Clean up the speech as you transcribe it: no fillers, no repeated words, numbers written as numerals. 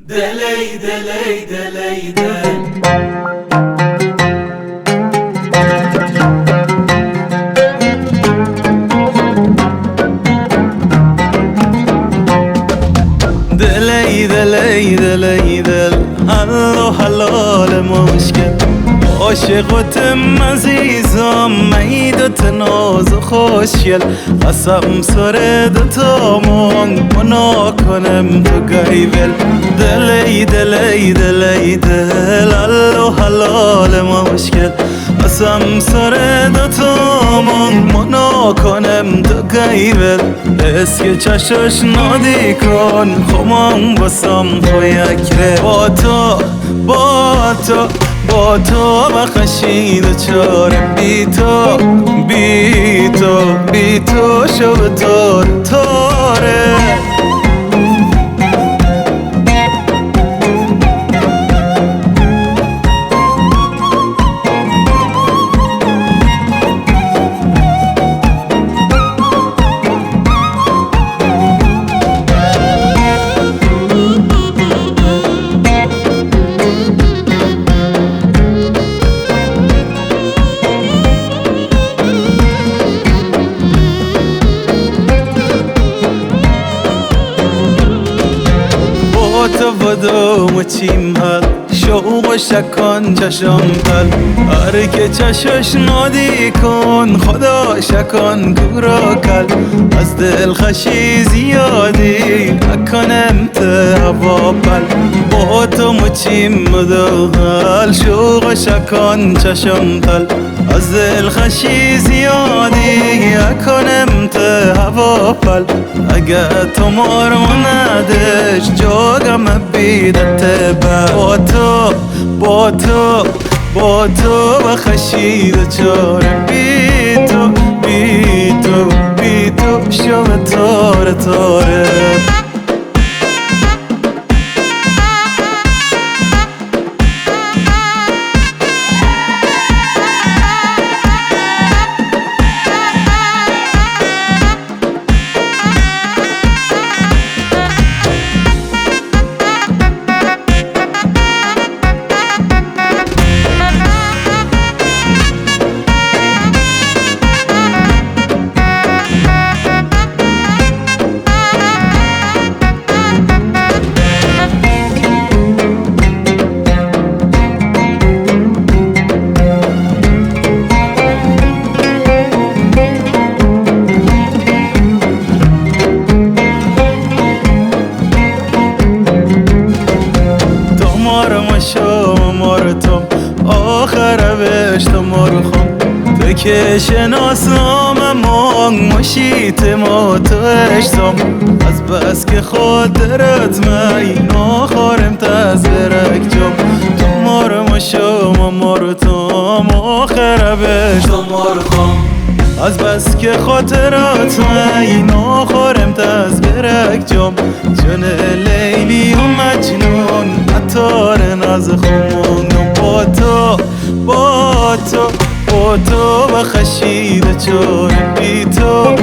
دلی دلی دلی دل دلی دلی دلی دل حلو حلال مشکل عاشقتم عزیزم میدت ناز و خوشگل قسم سر دوتامون منا کنم تو گیول دلی دلی دلی دل حلو حلال مشکل قسم سر دوتامون منا کنم تو گیول اسک چشش نادی کن خمام بسم تو یک با تو با تو با تو بخشید چاره بی تو بی تو بی تو شب تار تاره تو بدو مچیم هل شوق و شکان چشم تل هر که چشش نادی کن خدا شکان گورا کل از دل خشی زیادی اکنم ته هوا پل با تو مچیم بدو هل شوق و شکان چشم تل از دل خشی زیادی اکنم ته هوا پل اگه تو مار مندش جاگم بیدت با تو با تو با تو بخشید چاره بی تو بی تو بی تو شب تاره تاره مارتم آخر بشتم مرخم تو که شناسم من مشیت ما تو اشتم از بس که خاطرت می ناخارم تز برک جم تو مارمشم مارتم آخر بشتم مرخم از بس که خاطرات می ناخارم تز برک جم جن لیلی و مجنون عطار ناز خمون با تو با تو با تو بخشید چاره بی تو